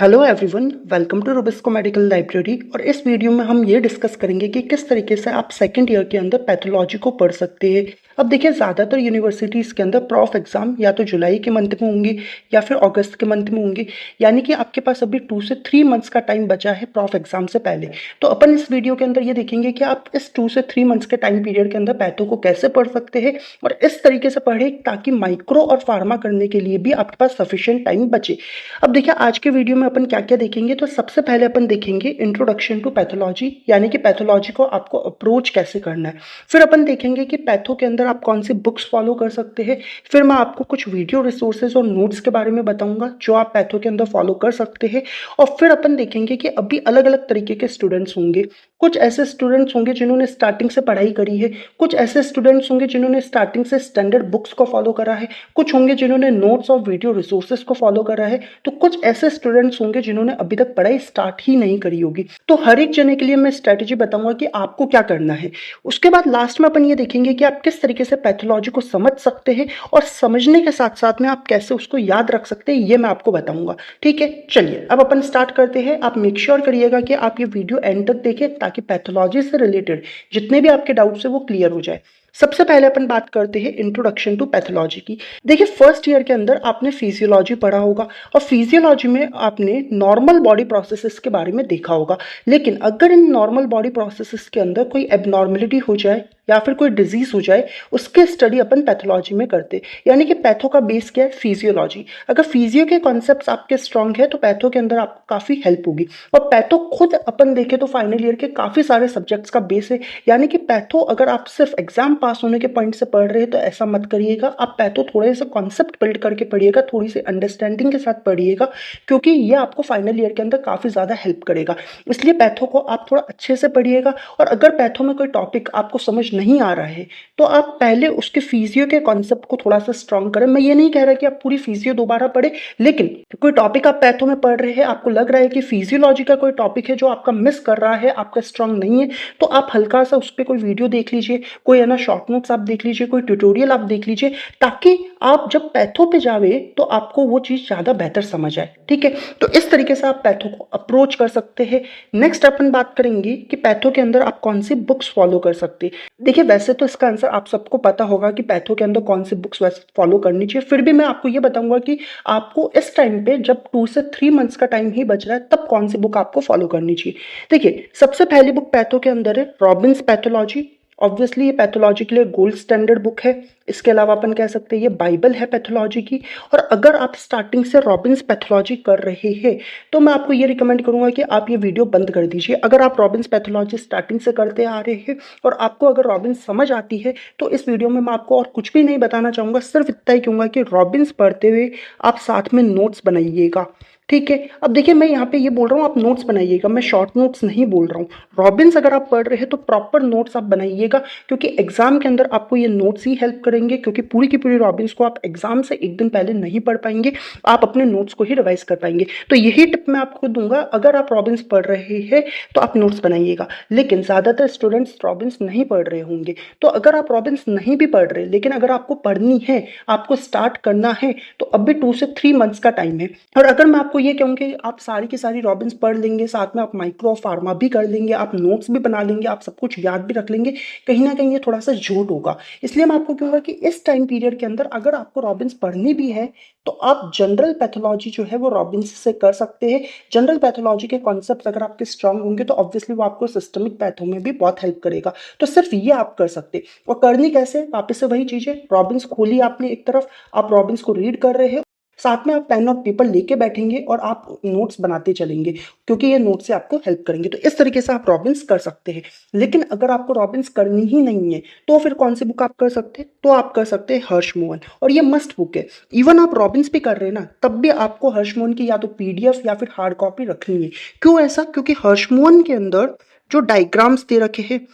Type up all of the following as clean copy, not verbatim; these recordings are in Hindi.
Hello everyone, welcome to Robisco medical library. और इस वीडियो में हम ये डिस्कस करेंगे कि किस तरीके से आप सेकंड ईयर के अंदर पैथोलॉजी को पढ़ सकते हैं। अब देखिए, ज़्यादातर यूनिवर्सिटीज़ के अंदर प्रॉफ एग्ज़ाम या तो जुलाई के मंथ में होंगे या फिर अगस्त के मंथ में होंगे, यानी कि आपके पास अभी 2 से 3 मंथ्स का टाइम बचा है प्रॉफ एग्ज़ाम से पहले। तो अपन इस वीडियो के अंदर ये देखेंगे कि आप इस 2 से 3 मंथ्स के टाइम पीरियड के अंदर पैथो को कैसे पढ़ सकते हैं और इस तरीके से पढ़े ताकि माइक्रो और फार्मा करने के लिए भी आपके पास सफिशिएंट टाइम बचे। अब देखिए, आज के वीडियो में अपन क्या क्या देखेंगे। तो सबसे पहले अपन देखेंगे इंट्रोडक्शन टू पैथोलॉजी, यानी कि पैथोलॉजी को आपको अप्रोच कैसे करना है। फिर अपन देखेंगे कि पैथो के अंदर आप कौन सी बुक्स फॉलो कर सकते हैं। फिर मैं आपको कुछ वीडियो रिसोर्सेज और नोट्स के बारे में बताऊंगा जो आप पैथो के अंदर फॉलो कर सकते हैं। और फिर अपन देखेंगे कि अभी अलग अलग तरीके के स्टूडेंट्स होंगे। कुछ ऐसे स्टूडेंट्स होंगे जिन्होंने स्टार्टिंग से पढ़ाई करी है, कुछ ऐसे स्टूडेंट्स होंगे जिन्होंने स्टार्टिंग से स्टैंडर्ड बुक्स को फॉलो करा है, कुछ होंगे जिन्होंने नोट्स और वीडियो रिसोर्सेज को फॉलो करा है, तो कुछ ऐसे स्टूडेंट्स होंगे जिन्होंने अभी तक पढ़ाई स्टार्ट ही नहीं करी होगी। तो हर एक जने के लिए मैं स्ट्रेटेजी बताऊंगा कि आपको क्या करना है। उसके बाद लास्ट में अपन ये देखेंगे कि आप किस तरीके से पैथोलॉजी को समझ सकते हैं और समझने के साथ साथ में आप कैसे उसको याद रख सकते हैं, ये मैं आपको बताऊंगा। ठीक है, चलिए अब अपन स्टार्ट करते हैं। आप मेक श्योर करिएगा कि आप ये वीडियो एंड तक देखें ताकि पैथोलॉजी से रिलेटेड जितने भी आपके डाउट्स है वो क्लियर हो जाए। सबसे पहले अपन बात करते हैं इंट्रोडक्शन टू पैथोलॉजी की। देखिए, फर्स्ट ईयर के अंदर आपने फिजियोलॉजी पढ़ा होगा और फिजियोलॉजी में आपने नॉर्मल बॉडी प्रोसेसेस के बारे में देखा होगा। लेकिन अगर इन नॉर्मल बॉडी प्रोसेसेस के अंदर कोई एबनॉर्मलिटी हो जाए या फिर कोई डिजीज हो जाए, उसके स्टडी अपन पैथोलॉजी में करते। यानी कि पैथो का बेस क्या है? फिजियोलॉजी। अगर फिजियो के कॉन्सेप्ट्स आपके स्ट्रांग है तो पैथो के अंदर आपको काफी हेल्प होगी। और पैथो खुद अपन देखें तो फाइनल ईयर के काफी सारे सब्जेक्ट्स का बेस है। यानी कि पैथो अगर आप सिर्फ एग्जाम पास होने के पॉइंट से पढ़ रहे हैं तो ऐसा मत करिएगा। आप पैथो थोड़े से कॉन्सेप्ट बिल्ड करके पढ़िएगा, थोड़ी सी अंडरस्टैंडिंग के साथ पढ़िएगा, क्योंकि ये आपको फाइनल ईयर के अंदर काफी ज्यादा हेल्प करेगा। इसलिए पैथो को आप थोड़ा अच्छे से पढ़िएगा। और अगर पैथो में कोई टॉपिक आपको समझ नहीं आ रहा है तो आप पहले उसके फिजियो के कॉन्सेप्ट को थोड़ा सा स्ट्रांग करें। मैं ये नहीं कह रहा कि आप पूरी फिजियो दोबारा पढ़े, लेकिन कोई टॉपिक आप पैथो में पढ़ रहे हैं, आपको लग रहा है कि फिजियोलॉजी का कोई टॉपिक है जो आपका मिस कर रहा है, आपका स्ट्रांग नहीं है, तो आप हल्का सा उस पर कोई वीडियो देख लीजिए, कोई है ना शॉर्ट नोट्स आप देख लीजिए, कोई ट्यूटोरियल आप देख लीजिए, ताकि आप जब पैथो पे जावे तो आपको वो चीज ज्यादा बेहतर समझ आए। ठीक है, तो इस तरीके से आप पैथो को अप्रोच कर सकते हैं। नेक्स्ट अपन बात करेंगे कि पैथो के अंदर आप कौन सी बुक्स फॉलो कर सकते हैं। देखिए, वैसे तो इसका आंसर आप सबको पता होगा कि पैथो के अंदर कौन सी बुक्स वैसे फॉलो करनी चाहिए। फिर भी मैं आपको ये बताऊंगा कि आपको इस टाइम पे जब 2 से 3 मंथ्स का टाइम ही बच रहा है तब कौन सी बुक आपको फॉलो करनी चाहिए। देखिए, सबसे पहली बुक पैथो के अंदर है रॉबिन्स पैथोलॉजी। ऑब्वियसली ये पैथोलॉजी के लिए गोल्ड स्टैंडर्ड बुक है। इसके अलावा अपन कह सकते हैं ये बाइबल है पैथोलॉजी की। और अगर आप स्टार्टिंग से रॉबिन्स पैथोलॉजी कर रहे हैं तो मैं आपको ये रिकमेंड करूंगा कि आप ये वीडियो बंद कर दीजिए। अगर आप रॉबिन्स पैथोलॉजी स्टार्टिंग से करते आ रहे हैं और आपको अगर रॉबिन्स समझ आती है तो इस वीडियो में मैं आपको और कुछ भी नहीं बताना चाहूँगा, सिर्फ इतना ही कहूँगा कि रॉबिन्स पढ़ते हुए आप साथ में नोट्स बनाइएगा। ठीक है, अब देखिए, मैं यहाँ पे ये बोल रहा हूँ आप नोट्स बनाइएगा, मैं शॉर्ट नोट्स नहीं बोल रहा हूँ। रॉबिन्स अगर आप पढ़ रहे हैं तो प्रॉपर नोट्स आप बनाइएगा, क्योंकि एग्जाम के अंदर आपको ये नोट्स ही हेल्प करेंगे। क्योंकि पूरी की पूरी रॉबिन्स को आप एग्जाम से एक दिन पहले नहीं पढ़ पाएंगे, आप अपने नोट्स को ही रिवाइज कर पाएंगे। तो यही टिप मैं आपको दूंगा, अगर आप रॉबिन्स पढ़ रहे हैं तो आप नोट्स बनाइएगा। लेकिन ज़्यादातर स्टूडेंट्स रॉबिन्स नहीं पढ़ रहे होंगे, तो अगर आप रॉबिन्स नहीं भी पढ़ रहे लेकिन अगर आपको पढ़नी है, आपको स्टार्ट करना है, तो अभी 2 से 3 मंथ्स का टाइम है। और अगर मैं आपको ये कहूँ कि आप सारी की सारी रॉबिन्स पढ़ लेंगे, साथ में आप माइक्रो फार्मा भी कर लेंगे, आप नोट्स भी बना लेंगे, आप सब कुछ याद भी रख लेंगे, कहीं ना कहीं ये थोड़ा सा झूठ होगा। इसलिए मैं आपको कहूँगा कि इस टाइम पीरियड के अंदर अगर आपको रॉबिन्स पढ़नी भी है तो आप जनरल पैथोलॉजी जो है वो रॉबिन्स से कर सकते हैं। जनरल पैथोलॉजी के कॉन्सेप्ट अगर आपके स्ट्रांग होंगे तो ऑब्वियसली वो आपको सिस्टमिक पैथो में भी बहुत हेल्प करेगा। तो सिर्फ ये आप कर सकते हैं। और करनी कैसे? वापस से वही चीज़ है, रॉबिन्स खोली आपने एक तरफ, आप रॉबिन्स को रीड कर रहे हैं, साथ में आप पेन और पेपर लेके बैठेंगे और आप नोट्स बनाते चलेंगे, क्योंकि ये नोट्स से आपको हेल्प करेंगे। तो इस तरीके से आप रॉबिन्स कर सकते हैं। लेकिन अगर आपको रॉबिन्स करनी ही नहीं है तो फिर कौन सी बुक आप कर सकते हैं? तो आप कर सकते हैं हर्षमोहन, और ये मस्ट बुक है। इवन आप रॉबिन्स भी कर रहे हैं ना, तब भी आपको हर्षमोहन की या तो पीडीएफ या फिर हार्ड कॉपी रखनी है। क्यों ऐसा? क्योंकि हर्षमोहन के अंदर जो डायग्राम्स दे रखे हैं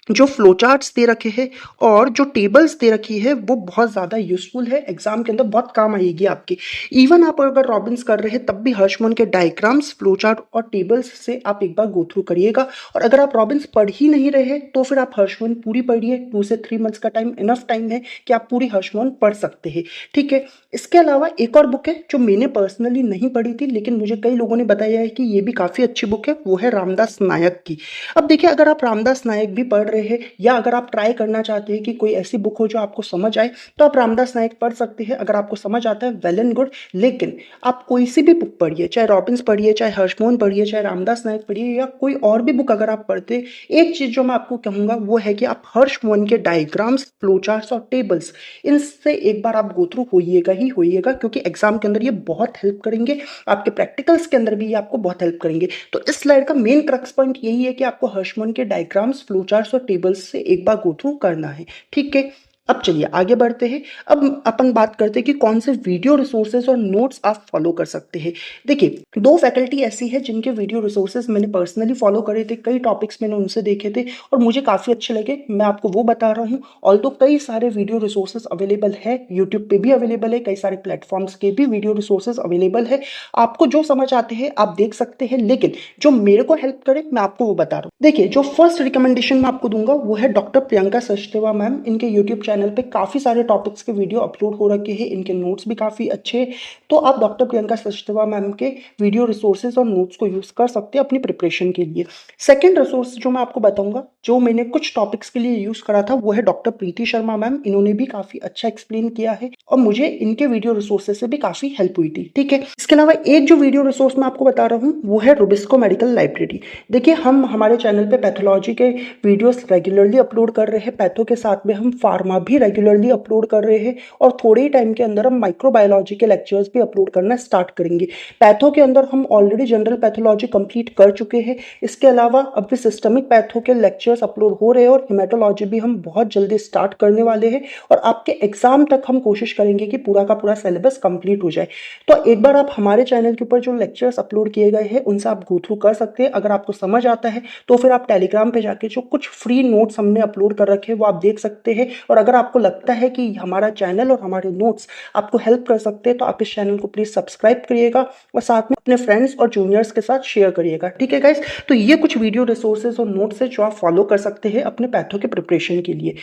जो फ्लो चार्ट्स दे रखे हैं और जो टेबल्स दे रखी है वो बहुत ज़्यादा यूज़फुल है, एग्जाम के अंदर बहुत काम आएगी आपके। इवन आप अगर रॉबिन्स कर रहे हैं तब भी हर्षमन के डायग्राम्स, फ्लो चार्ट और टेबल्स से आप एक बार गो थ्रू करिएगा। और अगर आप रॉबिन्स पढ़ ही नहीं रहे तो फिर आप हर्षमन पूरी पढ़िए। 2 से 3 मंथ्स का टाइम इनफ टाइम है कि आप पूरी हर्षमन पढ़ सकते हैं। ठीक है, इसके अलावा एक और बुक है जो मैंने पर्सनली नहीं पढ़ी थी, लेकिन मुझे कई लोगों ने बताया है कि ये भी काफ़ी अच्छी बुक है, वो है रामदास नायक की। अब देखिए, अगर आप रामदास नायक भी पढ़ रहे हैं या अगर आप ट्राई करना चाहते हैं कि कोई ऐसी बुक हो जो आपको समझ आए, तो आप रामदास नायक पढ़ सकते हैं। अगर आपको समझ आता है वेल एंड गुड, लेकिन आप कोई सी भी बुक पढ़िए, चाहे रॉबिन्स पढ़िए, चाहे हर्षमोहन पढ़िए, चाहे रामदास नायक पढ़िए या कोई और भी बुक अगर आप पढ़ते हैं, एक चीज़ जो मैं आपको कहूँगा वो है कि आप हर्षमोहन के डायग्राम्स, फ्लोचार्ट्स और टेबल्स, इनसे एक बार आप गो थ्रू होइएगा ही होइएगा, क्योंकि एग्जाम के अंदर ये बहुत हेल्प करेंगे, आपके प्रैक्टिकल्स के अंदर भी ये आपको बहुत हेल्प करेंगे। तो इस स्लाइड का मेन क्रक्स पॉइंट यही है कि आपको हर्षमन के डायग्राम्स, फ्लोचार्ट्स और टेबल्स से एक बार गो थ्रू करना है। ठीक है, अब चलिए आगे बढ़ते हैं। अब अपन बात करते हैं कि कौन से वीडियो रिसोर्सेज और नोट्स आप फॉलो कर सकते हैं। देखिए, दो फैकल्टी ऐसी है जिनके वीडियो रिसोर्सेज मैंने पर्सनली फॉलो करे थे, कई टॉपिक्स मैंने उनसे देखे थे और मुझे काफ़ी अच्छे लगे, मैं आपको वो बता रहा हूँ। ऑल्दो कई सारे वीडियो रिसोर्सेज अवेलेबल है, यूट्यूब पे भी अवेलेबल है, कई सारे प्लेटफॉर्म्स के भी वीडियो रिसोर्सेज अवेलेबल है। आपको जो समझ आते हैं आप देख सकते हैं, लेकिन जो मेरे को हेल्प करे मैं आपको वो बता रहा हूँ। देखिए, जो फर्स्ट रिकमेंडेशन मैं आपको दूंगा वो है डॉक्टर प्रियंका सचदेवा मैम। इनके यूट्यूब चैनल पे काफ़ी सारे टॉपिक्स के वीडियो अपलोड हो रखे हैं, इनके नोट्स भी काफ़ी अच्छे हैं। तो आप डॉक्टर प्रियंका सचदेवा मैम के वीडियो रिसोर्सेज और नोट्स को यूज़ कर सकते हैं अपनी प्रिपरेशन के लिए। सेकेंड रिसोर्स जो मैं आपको बताऊंगा, जो मैंने कुछ टॉपिक्स के लिए यूज़ करा था, वो है डॉक्टर प्रीति शर्मा मैम। इन्होंने भी काफ़ी अच्छा एक्सप्लेन किया है और मुझे इनके वीडियो रिसोर्सेज से भी काफ़ी हेल्प हुई थी। ठीक है, इसके अलावा एक जो वीडियो रिसोर्स मैं आपको बता रहा हूँ वो है रुबिस्को मेडिकल लाइब्रेरी। देखिए, हम हमारे चैनल पे पैथोलॉजी के वीडियोस रेगुलरली अपलोड कर रहे हैं, पैथो के साथ में हम फार्मा भी रेगुलरली अपलोड कर रहे हैं और थोड़े ही टाइम के अंदर हम माइक्रोबायोलॉजी के लेक्चर्स भी अपलोड करना स्टार्ट करेंगे। पैथो के अंदर हम ऑलरेडी जनरल पैथोलॉजी कंप्लीट कर चुके हैं, इसके अलावा अब भी सिस्टमिक पैथो के लेक्चर्स अपलोड हो रहे हैं और हिमेटोलॉजी भी हम बहुत जल्दी स्टार्ट करने वाले हैं और आपके एग्जाम तक हम कोशिश करेंगे कि पूरा का पूरा सिलेबस कंप्लीट हो जाए। तो एक बार आप हमारे चैनल के ऊपर जो लेक्चर्स अपलोड किए गए हैं उनसे आप गो थ्रू कर सकते हैं। अगर आपको समझ आता है तो फिर आप टेलीग्राम पे जाके जो कुछ फ्री नोट्स हमने अपलोड कर रखे हैं वो आप देख सकते हैं। और अगर आपको लगता है कि हमारा चैनल और हमारे नोट्स आपको हेल्प कर सकते हैं तो आप इस चैनल को प्लीज़ सब्सक्राइब करिएगा और साथ में अपने फ्रेंड्स और जूनियर्स के साथ शेयर करिएगा। ठीक है गाइस, तो ये कुछ वीडियो रिसोर्सेज और नोट्स है जो आप फॉलो कर सकते हैं अपने पैथो के प्रिपरेशन के लिए।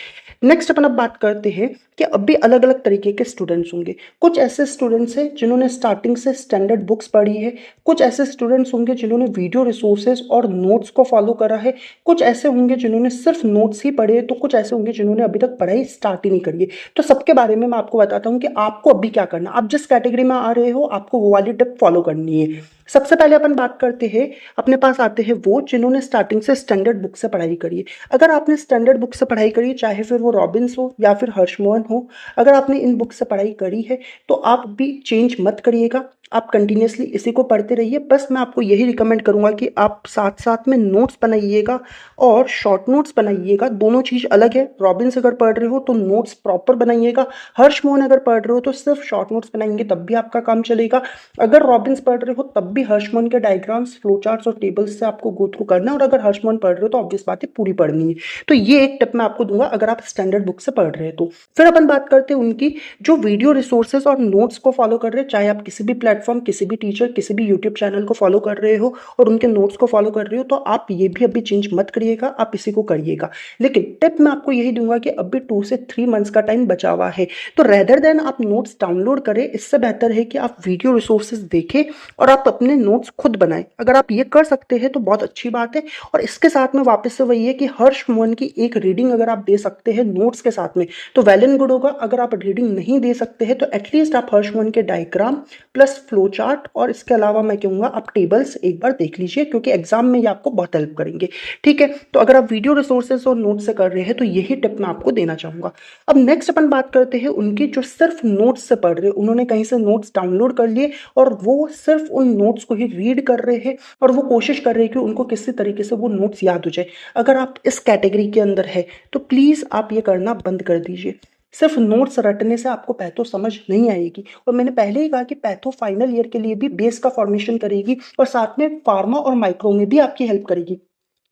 नेक्स्ट अपन अब बात करते हैं कि अब भी अलग अलग तरीके के स्टूडेंट्स होंगे। कुछ ऐसे स्टूडेंट्स हैं जिन्होंने स्टार्टिंग से स्टैंडर्ड बुक्स पढ़ी है, कुछ ऐसे स्टूडेंट्स होंगे जिन्होंने वीडियो रिसोर्सेज और नोट्स को फॉलो करा है, कुछ ऐसे होंगे जिन्होंने सिर्फ नोट्स ही पढ़े, तो कुछ ऐसे होंगे जिन्होंने अभी तक पढ़ाई स्टार्ट ही नहीं करी है। तो सबके बारे में मैं आपको बताता हूँ कि आपको अभी क्या करना, आप जिस कैटेगरी में आ रहे हो आपको वो वाली टिप फॉलो करनी है। सबसे पहले अपन बात करते हैं, अपने पास आते हैं वो जिन्होंने स्टार्टिंग से स्टैंडर्ड बुक से पढ़ाई करी है। अगर आपने स्टैंडर्ड बुक से पढ़ाई करी है, चाहे फिर वो रॉबिन्स हो या फिर हर्षमोहन हो, अगर आपने इन बुक से पढ़ाई करी है तो आप भी चेंज मत करिएगा, आप कंटिन्यूसली इसी को पढ़ते रहिए। बस मैं आपको यही रिकमेंड करूंगा कि आप साथ साथ में नोट्स बनाइएगा और शॉर्ट नोट्स बनाइएगा, दोनों चीज़ अलग है। रॉबिन्स अगर पढ़ रहे हो तो नोट्स प्रॉपर बनाइएगा, हर्षमोहन अगर पढ़ रहे हो तो सिर्फ शॉर्ट नोट्स बनाएंगे तब भी आपका काम चलेगा। अगर रॉबिन्स पढ़ रहे हो तब भी हर्षमोहन के डायग्राम्स, फ्लोचार्ट्स और टेबल्स से आपको गो थ्रू करना है, और अगर हर्षमोहन पढ़ रहे हो तो ऑब्वियस बात है पूरी पढ़नी है। तो ये एक टिप मैं आपको दूंगा अगर आप स्टैंडर्ड बुक से पढ़ रहे हैं तो। फिर अपन बात करते हैं उनकी जो वीडियो रिसोर्सेज और नोट्स को फॉलो कर रहे हैं, चाहे आप किसी भी प्लेटफॉर्म, किसी भी टीचर, किसी भी यूट्यूब चैनल को फॉलो कर रहे हो और उनके नोट्स को फॉलो कर रहे हो, तो आप ये भी अभी चेंज मत करिएगा, आप इसी को करिएगा। लेकिन टिप मैं आपको यही दूंगा कि अभी 2 से 3 मंथ्स का टाइम बचा हुआ है, तो रेदर देन आप नोट्स डाउनलोड करें, इससे बेहतर है कि आप वीडियो रिसोर्सेज देखें और आप अपने नोट्स खुद बनाएं। अगर आप ये कर सकते हैं तो बहुत अच्छी बात है। और इसके साथ में वापस से वही है कि हर्षमोहन की एक रीडिंग अगर आप दे सकते हैं नोट्स के साथ में तो वेल एंड गुड होगा। अगर आप रीडिंग नहीं दे सकते हैं तो एटलीस्ट आप हर्षमोहन के डायग्राम प्लस फ्लो चार्ट और इसके अलावा मैं कहूँगा आप टेबल्स एक बार देख लीजिए, क्योंकि एग्जाम में ये आपको बहुत हेल्प करेंगे। ठीक है, तो अगर आप वीडियो रिसोर्सेज और नोट्स से कर रहे हैं तो यही टिप मैं आपको देना चाहूँगा। अब नेक्स्ट अपन बात करते हैं उनकी जो सिर्फ नोट्स से पढ़ रहे हैं, उन्होंने कहीं से नोट्स डाउनलोड कर लिए और वो सिर्फ उन नोट्स को ही रीड कर रहे हैं और वो कोशिश कर रहे हैं कि उनको किसी तरीके से वो नोट्स याद हो जाए। अगर आप इस कैटेगरी के अंदर है तो प्लीज़ आप ये करना बंद कर दीजिए। सिर्फ नोट्स रटने से आपको पैथो समझ नहीं आएगी, और मैंने पहले ही कहा कि पैथो फाइनल ईयर के लिए भी बेस का फॉर्मेशन करेगी और साथ में फार्मा और माइक्रो में भी आपकी हेल्प करेगी।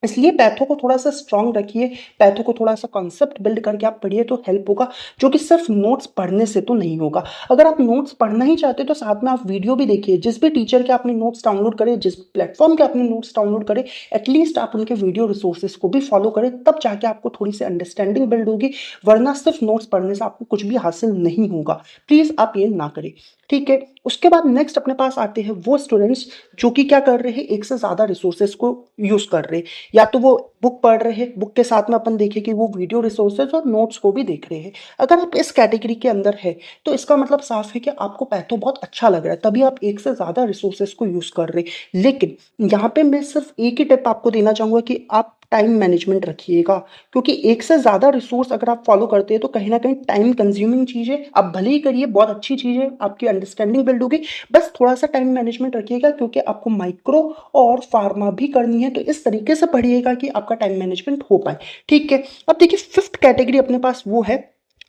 इसलिए पैथो को थोड़ा सा स्ट्रांग रखिए, पैथो को थोड़ा सा कॉन्सेप्ट बिल्ड करके आप पढ़िए तो हेल्प होगा, जो कि सिर्फ नोट्स पढ़ने से तो नहीं होगा। अगर आप नोट्स पढ़ना ही चाहते तो साथ में आप वीडियो भी देखिए, जिस भी टीचर के आपने नोट्स डाउनलोड करे, जिस प्लेटफॉर्म के आपने नोट्स डाउनलोड करे, एटलीस्ट आप उनके वीडियो रिसोर्सेज को भी फॉलो करें, तब जाके आपको थोड़ी सी अंडरस्टैंडिंग बिल्ड होगी, वरना सिर्फ नोट्स पढ़ने से आपको कुछ भी हासिल नहीं होगा। प्लीज आप ये ना करें, ठीक है। उसके बाद नेक्स्ट अपने पास आते हैं वो स्टूडेंट्स जो कि क्या कर रहे हैं, एक से ज्यादा रिसोर्सेज को यूज कर रहे हैं, या तो वो बुक पढ़ रहे हैं, बुक के साथ में अपन देखें कि वो वीडियो रिसोर्सेज और नोट्स को भी देख रहे हैं। अगर आप इस कैटेगरी के अंदर है तो इसका मतलब साफ है कि आपको पैथो बहुत अच्छा लग रहा है, तभी आप एक से ज्यादा रिसोर्सेज को यूज कर रहे हैं। लेकिन यहाँ पे मैं सिर्फ एक ही टिप आपको देना चाहूंगा कि आप टाइम मैनेजमेंट रखिएगा, क्योंकि एक से ज्यादा रिसोर्स अगर आप फॉलो करते हैं तो कहीं ना कहीं टाइम कंज्यूमिंग चीज है। आप भले ही करिए, बहुत अच्छी चीज है, आपकी अंडरस्टैंडिंग बिल्ड होगी, बस थोड़ा सा टाइम मैनेजमेंट रखिएगा, क्योंकि आपको माइक्रो और फार्मा भी करनी है, तो इस तरीके से पढ़िएगा कि आपका टाइम मैनेजमेंट हो पाए, ठीक है। अब देखिए फिफ्थ कैटेगरी अपने पास वो है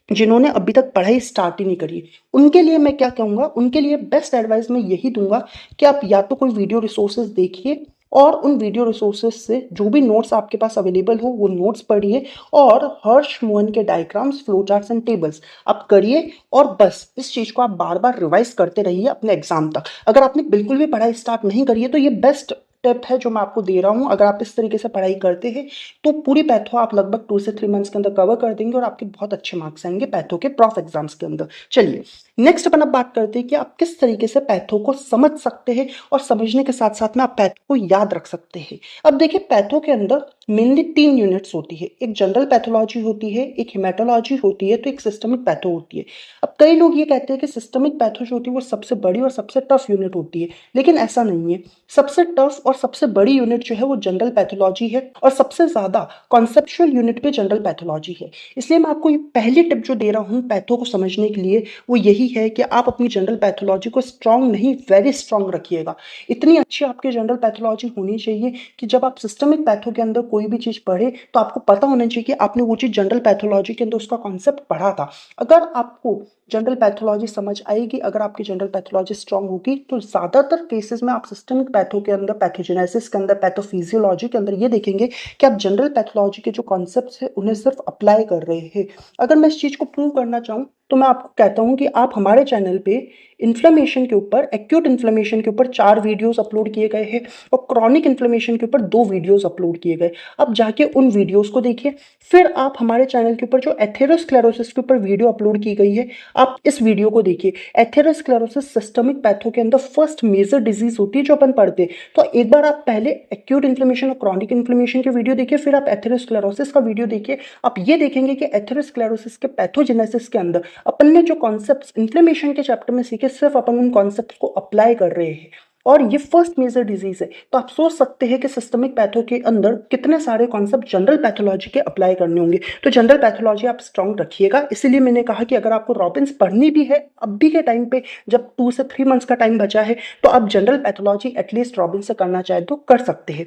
जिन्होंने अभी तक पढ़ाई स्टार्ट ही नहीं करी है। उनके लिए मैं क्या कहूँगा, उनके लिए बेस्ट एडवाइस मैं यही दूंगा कि आप या तो कोई वीडियो रिसोर्सेज देखिए, और उन वीडियो रिसोर्सेज से जो भी नोट्स आपके पास अवेलेबल हो वो नोट्स पढ़िए, और हर्ष मोहन के diagrams, flow charts and tables आप करिए, और बस इस चीज को आप बार बार रिवाइज करते रहिए अपने एग्जाम तक। अगर आपने बिल्कुल भी पढ़ाई स्टार्ट नहीं करी है तो ये बेस्ट टिप है जो मैं आपको दे रहा हूं। अगर आप इस तरीके से पढ़ाई करते हैं तो पूरी पैथो आप लगभग 2 से 3 मंथ्स के अंदर कवर कर देंगे, और आपके बहुत अच्छे मार्क्स आएंगे पैथो के प्रॉफ एग्जाम्स के अंदर। चलिए नेक्स्ट अपन अब बात करते हैं कि आप किस तरीके से पैथो को समझ सकते हैं, और समझने के साथ साथ में आप पैथो को याद रख सकते हैं। अब देखिए पैथो के अंदर मेनली 3 यूनिट्स होती है, एक जनरल पैथोलॉजी होती है, एक हिमेटोलॉजी होती है, तो एक सिस्टमिक पैथो होती है। अब कई लोग ये कहते हैं कि सिस्टमिक पैथो जो होती है वो सबसे बड़ी और सबसे टफ यूनिट होती है, लेकिन ऐसा नहीं है। सबसे टफ और सबसे बड़ी यूनिट जो है वो जनरल पैथोलॉजी है, और सबसे ज्यादा कॉन्सेप्चुअल यूनिट पे जनरल पैथोलॉजी है। इसलिए मैं आपको ये पहली टिप जो दे रहा हूँ पैथो को समझने के लिए वो यही है कि आप अपनी जनरल पैथोलॉजी को स्ट्रांग नहीं, वेरी स्ट्रांग रखिएगा। इतनी अच्छी आपकी जनरल पैथोलॉजी होनी चाहिए कि जब आप सिस्टमिक पैथो के अंदर कोई भी चीज पढ़े तो आपको पता होना चाहिए कि आपने वो चीज जनरल पैथोलॉजी के अंदर उसका कॉन्सेप्ट पढ़ा था। अगर आपको जनरल पैथोलॉजी समझ आएगी, अगर आपकी जनरल पैथोलॉजी स्ट्रांग होगी, तो ज्यादातर केसेस में आप सिस्टमिक पैथो के अंदर, पैथोजेनेसिस के अंदर, पैथोफिजियोलॉजी के अंदर ये देखेंगे कि आप जनरल पैथोलॉजी के जो कॉन्सेप्ट्स है उन्हें सिर्फ अप्लाई कर रहे हैं। अगर मैं इस चीज को प्रूव करना चाहूँ तो मैं आपको कहता हूं कि आप हमारे चैनल पे इन्फ्लेमेशन के ऊपर, एक्यूट इन्फ्लेमेशन के ऊपर 4 वीडियोस अपलोड किए गए हैं, और क्रॉनिक इन्फ्लेमेशन के ऊपर 2 वीडियोस अपलोड किए गए। अब जाके उन वीडियोस को देखिए। फिर आप हमारे चैनल के ऊपर जो एथेरोस्क्लेरोसिस के ऊपर वीडियो अपलोड की गई है, आप इस वीडियो को देखिए। एथेरोस्क्लेरोसिस सिस्टमिक पैथो के अंदर फर्स्ट मेजर डिजीज होती है जो अपन पढ़ते हैं। तो एक बार आप पहले एक्यूट इन्फ्लेमेशन और क्रॉनिक इन्फ्लेमेशन के वीडियो देखिए, फिर आप एथेरोस्क्लेरोसिस का वीडियो देखिए। आप ये देखेंगे कि एथेरोस्क्लेरोसिस के पैथोजेनेसिस के अंदर अपन ने जो कॉन्सेप्ट्स इन्फ्लेमेशन के चैप्टर में सीखे, सिर्फ अपन उन कॉन्सेप्ट्स को अप्लाई कर रहे हैं, और ये फर्स्ट मेजर डिजीज है। तो आप सोच सकते हैं कि सिस्टमिक पैथो के अंदर कितने सारे कॉन्सेप्ट जनरल पैथोलॉजी के अप्लाई करने होंगे। तो जनरल पैथोलॉजी आप स्ट्रांग रखिएगा। इसीलिए मैंने कहा कि अगर आपको रॉबिन्स पढ़नी भी है अभी के टाइम पे, जब 2 से 3 मंथ्स का टाइम बचा है, तो आप जनरल पैथोलॉजी एटलीस्ट रॉबिन्स से करना चाहे तो कर सकते हैं।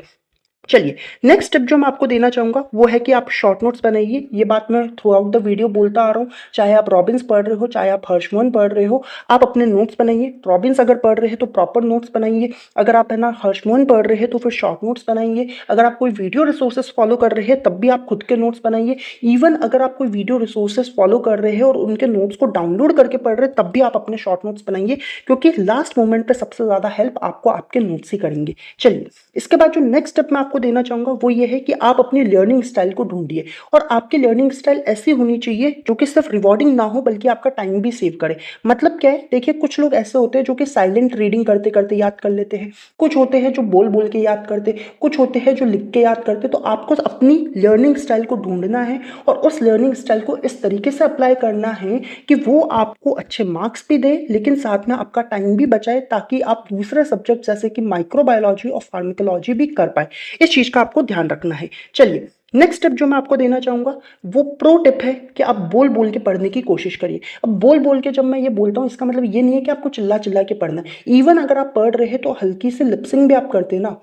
चलिए नेक्स्ट टिप जो मैं आपको देना चाहूंगा वो है कि आप शॉर्ट नोट्स बनाइए। ये बात मैं थ्रू आउट द वीडियो बोलता आ रहा हूँ, चाहे आप रॉबिन्स पढ़ रहे हो, चाहे आप हर्षमोहन पढ़ रहे हो, आप अपने नोट्स बनाइए। रॉबिन्स अगर पढ़ रहे हैं तो प्रॉपर नोट्स बनाइए, अगर आप है ना हर्षमोहन पढ़ रहे हैं तो फिर शॉर्ट नोट्स बनाइए, अगर आप कोई वीडियो रिसोर्सेज फॉलो कर रहे हैं तब भी आप खुद के नोट्स बनाइए। इवन अगर आप कोई वीडियो रिसोर्सेज फॉलो कर रहे हैं और उनके नोट्स को डाउनलोड करके पढ़ रहे हैं तब भी आप अपने शॉर्ट नोट्स बनाइए, क्योंकि लास्ट मोमेंट पे सबसे ज्यादा हेल्प आपको आपके नोट्स ही करेंगे। चलिए इसके बाद जो नेक्स्ट स्टेप मैं आपको देना चाहूंगा वो ये है कि आप अपनी लर्निंग स्टाइल को ढूंढिए, और आपकी लर्निंग स्टाइल ऐसी होनी चाहिए जो कि सिर्फ रिवॉर्डिंग ना हो बल्कि आपका टाइम भी सेव करे। मतलब क्या है, देखिए कुछ लोग ऐसे होते हैं जो कि साइलेंट रीडिंग करते करते याद कर लेते हैं, कुछ होते हैं जो बोल बोल के याद करते, कुछ होते हैं जो लिख के याद करते। तो आपको अपनी लर्निंग स्टाइल को ढूंढना है, और उस लर्निंग स्टाइल को इस तरीके से अप्लाई करना है कि वो आपको अच्छे मार्क्स भी दे, लेकिन साथ में आपका टाइम भी बचाए, ताकि आप दूसरे सब्जेक्ट जैसे कि माइक्रोबायोलॉजी और फार्माकोलॉजी भी कर पाए। इस चीज का आपको ध्यान रखना है। चलिए नेक्स्ट टिप जो मैं आपको देना चाहूंगा वो प्रो टिप है कि आप बोल बोल के पढ़ने की कोशिश करिए। अब बोल बोल के जब मैं ये बोलता हूँ इसका मतलब ये नहीं है कि आपको चिल्ला चिल्ला के पढ़ना है। इवन अगर आप पढ़ रहे हैं तो हल्की सी लिपसिंग भी आप करते हैं ना,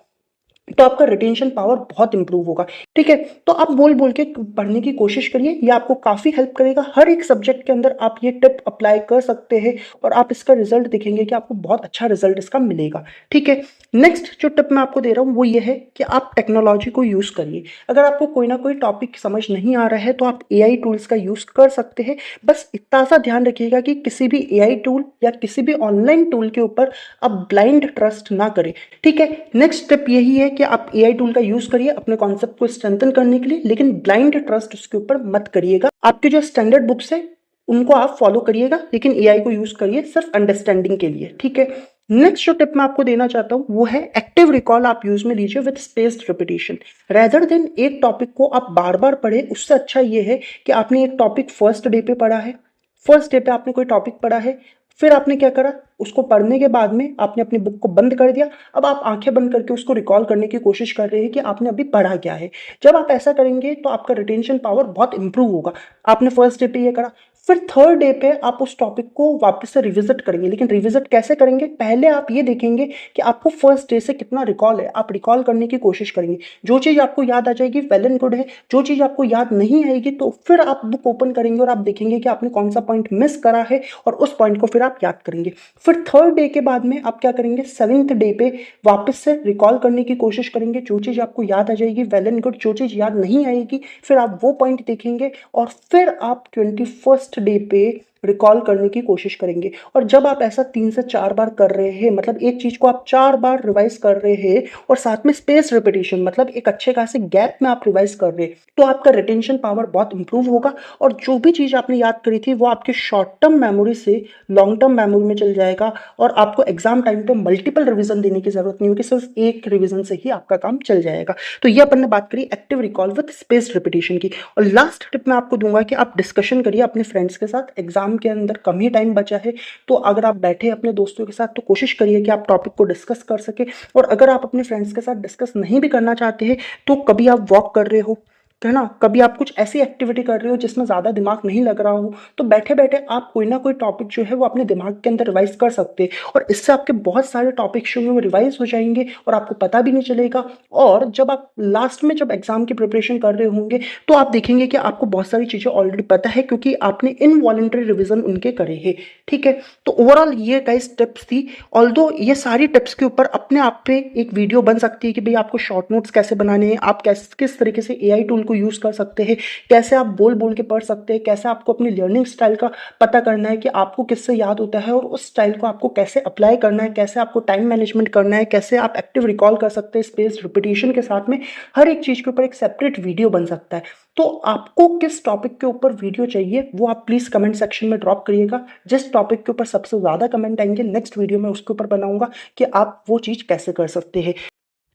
तो आपका रिटेंशन पावर बहुत इंप्रूव होगा। ठीक है, तो आप बोल बोल के पढ़ने की कोशिश करिए, ये आपको काफ़ी हेल्प करेगा। हर एक सब्जेक्ट के अंदर आप ये टिप अप्लाई कर सकते हैं और आप इसका रिजल्ट देखेंगे कि आपको बहुत अच्छा रिजल्ट इसका मिलेगा। ठीक है, नेक्स्ट जो टिप मैं आपको दे रहा हूँ वो ये है कि आप टेक्नोलॉजी को यूज़ करिए। अगर आपको कोई ना कोई टॉपिक समझ नहीं आ रहा है तो आप एआई टूल्स का यूज़ कर सकते हैं। बस इतना सा ध्यान रखिएगा कि किसी भी एआई टूल या किसी भी ऑनलाइन टूल के ऊपर आप ब्लाइंड ट्रस्ट ना करें। ठीक है, नेक्स्ट स्टेप यही है कि आप एआई टूल का यूज करिए अपने कॉन्सेप्ट को स्ट्रेंथन करने के लिए, लेकिन ब्लाइंड ट्रस्ट उसके ऊपर मत करिएगा। आपके जो स्टैंडर्ड बुक्स है उनको आप फॉलो करिएगा, लेकिन एआई को यूज करिए सिर्फ अंडरस्टैंडिंग के लिए। ठीक है, नेक्स्ट जो टिप मैं आपको देना चाहता हूं वो है एक्टिव रिकॉल आप यूज में लीजिए with spaced repetition. Rather than एक टॉपिक को आप बार बार पढ़े, उससे अच्छा ये है कि आपने एक टॉपिक फर्स्ट डे पे पढ़ा है, फर्स्ट डे पे आपने कोई टॉपिक पढ़ा है, फिर आपने क्या करा, उसको पढ़ने के बाद में आपने अपनी बुक को बंद कर दिया, अब आप आंखें बंद करके उसको रिकॉल करने की कोशिश कर रहे हैं कि आपने अभी पढ़ा क्या है। जब आप ऐसा करेंगे तो आपका रिटेंशन पावर बहुत इंप्रूव होगा। आपने फर्स्ट डे पे ये करा, फिर थर्ड डे पे आप उस टॉपिक को वापस से रिविजिट करेंगे, लेकिन रिविजिट कैसे करेंगे, पहले आप ये देखेंगे कि आपको फर्स्ट डे से कितना रिकॉल है, आप रिकॉल करने की कोशिश करेंगे। जो चीज़ आपको याद आ जाएगी वेल एंड गुड है, जो चीज़ आपको याद नहीं आएगी तो फिर आप बुक ओपन करेंगे और आप देखेंगे कि आपने कौन सा पॉइंट मिस करा है और उस पॉइंट को फिर आप याद करेंगे। फिर थर्ड डे के बाद में आप क्या करेंगे, सेवेंथ डे पे वापस से रिकॉल करने की कोशिश करेंगे। जो चीज़ आपको याद आ जाएगी वेल एंड गुड, जो चीज़ याद नहीं आएगी फिर आप वो पॉइंट देखेंगे और फिर आप 21st डे पे रिकॉल करने की कोशिश करेंगे। और जब आप ऐसा 3 से 4 बार कर रहे हैं, मतलब एक चीज को आप 4 बार रिवाइज कर रहे हैं और साथ में स्पेस रिपीटिशन, मतलब एक अच्छे खासे गैप में आप रिवाइज कर रहे हैं, तो आपका रिटेंशन पावर बहुत इंप्रूव होगा और जो भी चीज आपने याद करी थी वो आपके शॉर्ट टर्म मेमोरी से लॉन्ग टर्म मेमोरी में चल जाएगा और आपको एग्जाम टाइम पे मल्टीपल रिवीजन देने की जरूरत नहीं होगी, सिर्फ एक रिवीजन से ही आपका काम चल जाएगा। तो ये अपन ने बात करी active recall with space repetition की। और लास्ट टिप मैं आपको दूंगा कि आप डिस्कशन करिए अपने फ्रेंड्स के साथ। एग्जाम के अंदर कम ही टाइम बचा है, तो अगर आप बैठे अपने दोस्तों के साथ तो कोशिश करिए कि आप टॉपिक को डिस्कस कर सके। और अगर आप अपने फ्रेंड्स के साथ डिस्कस नहीं भी करना चाहते हैं तो कभी आप वॉक कर रहे हो, है ना, कभी आप कुछ ऐसी एक्टिविटी कर रहे हो जिसमें ज़्यादा दिमाग नहीं लग रहा हो, तो बैठे बैठे आप कोई ना कोई टॉपिक जो है वो अपने दिमाग के अंदर रिवाइज कर सकते हैं और इससे आपके बहुत सारे टॉपिक्स जो है वो रिवाइज हो जाएंगे और आपको पता भी नहीं चलेगा। और जब आप लास्ट में जब एग्जाम की प्रिपरेशन कर रहे होंगे तो आप देखेंगे कि आपको बहुत सारी चीज़ें ऑलरेडी पता है क्योंकि आपने इनवॉलेंटरी रिविजन उनके करे हैं। ठीक है, तो ओवरऑल ये गाइस टिप्स थी। ऑल्दो ये सारी टिप्स के ऊपर अपने आप पे एक वीडियो बन सकती है कि भाई आपको शॉर्ट नोट्स कैसे बनाने हैं, आप किस तरीके से एआई टूल को यूज़ कर सकते हैं, कैसे आप बोल बोल के पढ़ सकते हैं, कैसे आपको अपनी लर्निंग स्टाइल का पता करना है कि आपको किससे याद होता है और उस स्टाइल को आपको कैसे अप्लाई करना है, कैसे आपको टाइम मैनेजमेंट करना है, कैसे आप एक्टिव रिकॉल कर सकते हैं स्पेस रिपीटिशन के साथ में। हर एक चीज़ के ऊपर एक सेपरेट वीडियो बन सकता है। तो आपको किस टॉपिक के ऊपर वीडियो चाहिए वो आप प्लीज़ कमेंट सेक्शन में ड्रॉप करिएगा। जिस टॉपिक के ऊपर सबसे ज़्यादा कमेंट आएंगे नेक्स्ट वीडियो में उसके ऊपर बनाऊंगा कि आप वो चीज़ कैसे कर सकते हैं।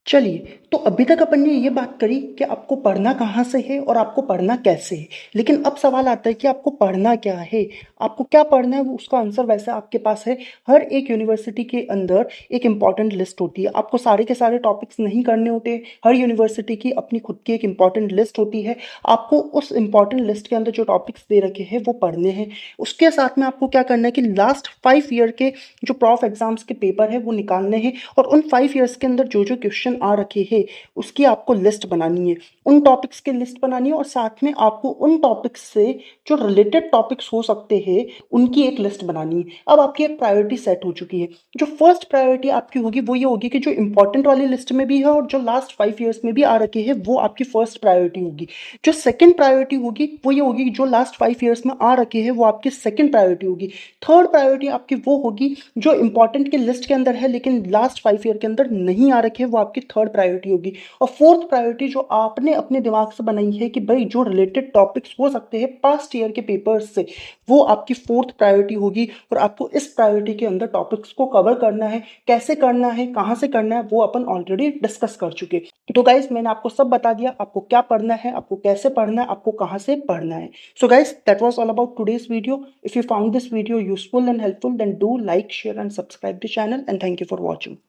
चलिए, तो अभी तक अपन ने ये बात करी कि आपको पढ़ना कहाँ से है और आपको पढ़ना कैसे है, लेकिन अब सवाल आता है कि आपको पढ़ना क्या है, आपको क्या पढ़ना है। वो उसका आंसर वैसे आपके पास है। हर एक यूनिवर्सिटी के अंदर एक इम्पॉर्टेंट लिस्ट होती है, आपको सारे के सारे टॉपिक्स नहीं करने होते। हर यूनिवर्सिटी की अपनी खुद की एक इम्पॉर्टेंट लिस्ट होती है, आपको उस इम्पॉर्टेंट लिस्ट के अंदर जो टॉपिक्स दे रखे हैं वो पढ़ने हैं। उसके साथ में आपको क्या करना है कि लास्ट 5 ईयर के जो प्रॉफ एग्जाम्स के पेपर है वो निकालने हैं और उन 5 ईयर्स के अंदर जो जो क्वेश्चन आ रखे हैं उसकी आपको लिस्ट बनानी है, उन टॉपिक्स की लिस्ट बनानी है और साथ में आपको उन टॉपिक्स से जो रिलेटेड टॉपिक्स हो सकते हैं उनकी एक लिस्ट बनानी है। अब आपकी एक प्रायोरिटी सेट हो चुकी है। जो फर्स्ट प्रायोरिटी आपकी होगी वो ये होगी कि जो इंपॉर्टेंट वाली लिस्ट में भी है और जो लास्ट 5 ईयर्स में भी आ रखे हैं वो आपकी फर्स्ट प्रायोरिटी होगी। जो सेकंड प्रायोरिटी होगी वो ये होगी कि जो लास्ट 5 ईयर्स में आ रखे हैं वो आपकी सेकंड प्रायोरिटी होगी। थर्ड प्रायोरिटी आपकी वो होगी जो इंपॉर्टेंट की लिस्ट के अंदर है लेकिन लास्ट 5 ईयर के अंदर नहीं आ रखे, वो आपकी थर्ड प्रायोरिटी होगी। और फोर्थ प्रायोरिटी जो आपने अपने दिमाग से बनाई है कि भाई जो रिलेटेड टॉपिक्स हो सकते हैं पास्ट ईयर के पेपर्स से, वो आपकी फोर्थ प्रायोरिटी होगी और आपको इस प्रायोरिटी के अंदर टॉपिक्स को कवर करना है। कैसे करना है, कहाँ से करना है, वो अपन ऑलरेडी डिस्कस कर चुके। तो गाइस मैंने आपको सब बता दिया, आपको क्या पढ़ना है, आपको कैसे पढ़ना है, आपको कहाँ से पढ़ना है। So guys, that was all about today's video. If you found this video useful and helpful, then do like, share and subscribe the channel, and thank you for watching.